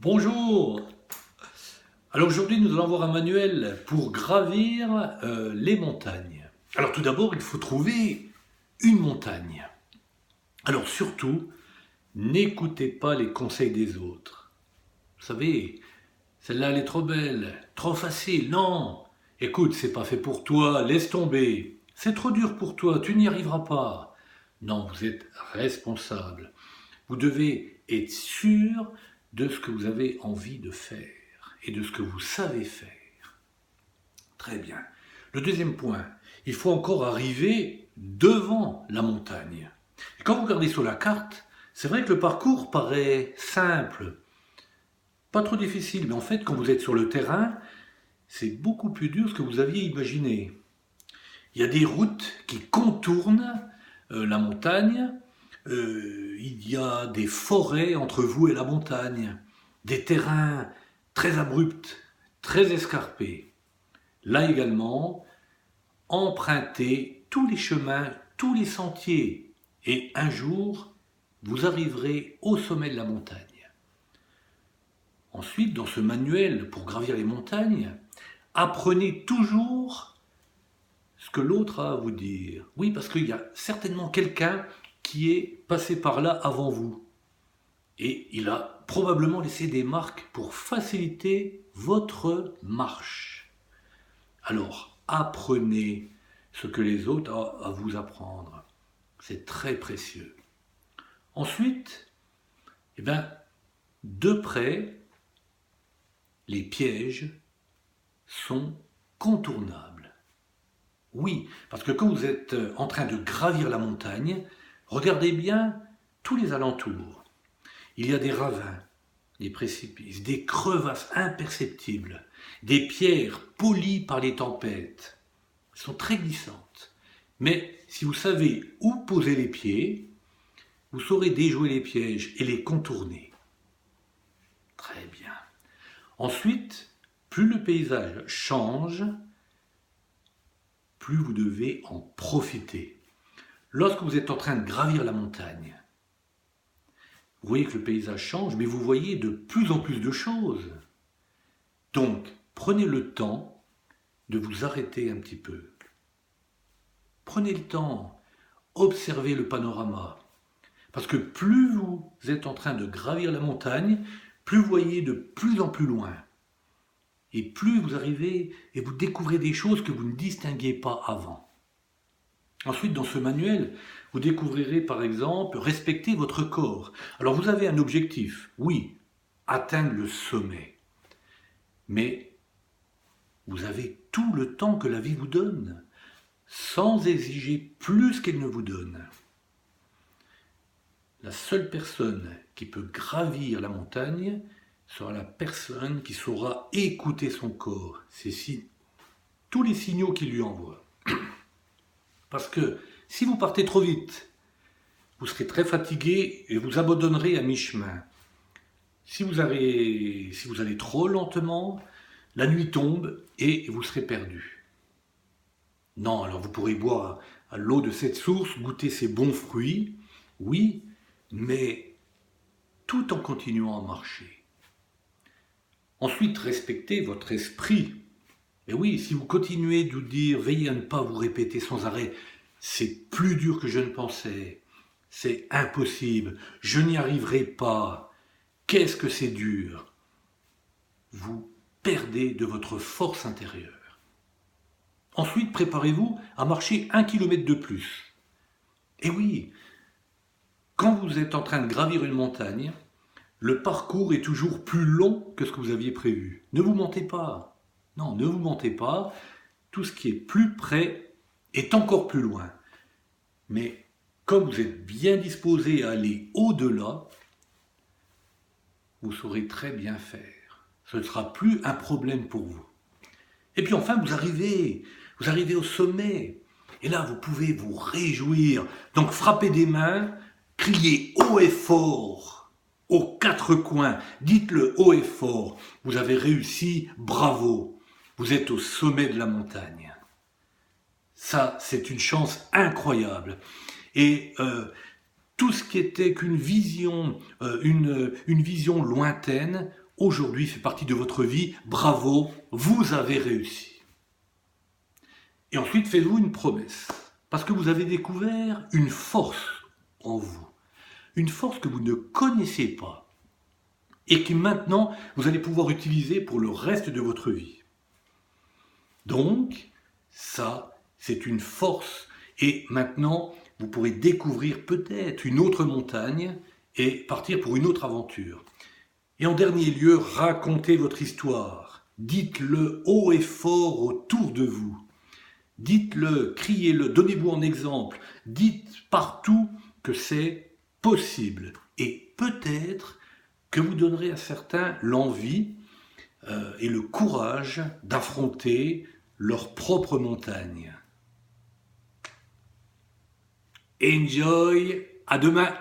Bonjour. Alors aujourd'hui nous allons voir un manuel pour gravir les montagnes. Alors tout d'abord il faut trouver une montagne. Alors surtout, n'écoutez pas les conseils des autres. Vous savez, celle-là elle est trop belle, trop facile, non. Écoute, c'est pas fait pour toi, laisse tomber. C'est trop dur pour toi, tu n'y arriveras pas. Non, vous êtes responsable. Vous devez être sûr de ce que vous avez envie de faire et de ce que vous savez faire. Très bien. Le deuxième point, il faut encore arriver devant la montagne. Et quand vous regardez sur la carte, c'est vrai que le parcours paraît simple, pas trop difficile, mais en fait, quand vous êtes sur le terrain, c'est beaucoup plus dur que ce que vous aviez imaginé. Il y a des routes qui contournent la montagne, il y a des forêts entre vous et la montagne, des terrains très abrupts, très escarpés. Là également, empruntez tous les chemins, tous les sentiers, et un jour, vous arriverez au sommet de la montagne. Ensuite, dans ce manuel pour gravir les montagnes, apprenez toujours ce que l'autre a à vous dire. Oui, parce qu'il y a certainement quelqu'un qui est passé par là avant vous. Et il a probablement laissé des marques pour faciliter votre marche. Alors, apprenez ce que les autres ont à vous apprendre. C'est très précieux. Ensuite, de près, les pièges sont contournables. Oui, parce que quand vous êtes en train de gravir la montagne, regardez bien tous les alentours. Il y a des ravins, des précipices, des crevasses imperceptibles, des pierres polies par les tempêtes. Elles sont très glissantes. Mais si vous savez où poser les pieds, vous saurez déjouer les pièges et les contourner. Très bien. Ensuite, plus le paysage change, plus vous devez en profiter. Lorsque vous êtes en train de gravir la montagne, vous voyez que le paysage change, mais vous voyez de plus en plus de choses. Donc, prenez le temps de vous arrêter un petit peu. Prenez le temps, observez le panorama. Parce que plus vous êtes en train de gravir la montagne, plus vous voyez de plus en plus loin. Et plus vous arrivez et vous découvrez des choses que vous ne distinguiez pas avant. Ensuite, dans ce manuel, vous découvrirez par exemple respecter votre corps. Alors vous avez un objectif, oui, atteindre le sommet. Mais vous avez tout le temps que la vie vous donne, sans exiger plus qu'elle ne vous donne. La seule personne qui peut gravir la montagne sera la personne qui saura écouter son corps, tous les signaux qu'il lui envoie. Parce que si vous partez trop vite, vous serez très fatigué et vous abandonnerez à mi-chemin. Si vous allez trop lentement, la nuit tombe et vous serez perdu. Non, alors vous pourrez boire à l'eau de cette source, goûter ces bons fruits, oui, mais tout en continuant à marcher. Ensuite, respectez votre esprit. Et oui, si vous continuez de vous dire, veillez à ne pas vous répéter sans arrêt, c'est plus dur que je ne pensais, c'est impossible, je n'y arriverai pas, qu'est-ce que c'est dur. Vous perdez de votre force intérieure. Ensuite, préparez-vous à marcher 1 kilomètre de plus. Et oui, quand vous êtes en train de gravir une montagne, le parcours est toujours plus long que ce que vous aviez prévu. Ne vous mentez pas. Non, ne vous mentez pas. Tout ce qui est plus près est encore plus loin. Mais comme vous êtes bien disposé à aller au-delà, vous saurez très bien faire. Ce ne sera plus un problème pour vous. Et puis enfin, vous arrivez au sommet. Et là, vous pouvez vous réjouir. Donc frappez des mains, criez haut et fort, aux 4 coins. Dites-le haut et fort. Vous avez réussi, bravo. Vous êtes au sommet de la montagne. Ça, c'est une chance incroyable. Et tout ce qui était qu'une vision, une vision lointaine, aujourd'hui fait partie de votre vie. Bravo, vous avez réussi. Et ensuite, faites-vous une promesse. Parce que vous avez découvert une force en vous. Une force que vous ne connaissez pas. Et que maintenant, vous allez pouvoir utiliser pour le reste de votre vie. Donc, ça, c'est une force. Et maintenant, vous pourrez découvrir peut-être une autre montagne et partir pour une autre aventure. Et en dernier lieu, racontez votre histoire. Dites-le haut et fort autour de vous. Dites-le, criez-le, donnez-vous en exemple. Dites partout que c'est possible. Et peut-être que vous donnerez à certains l'envie et le courage d'affronter leur propre montagne. Enjoy, à demain!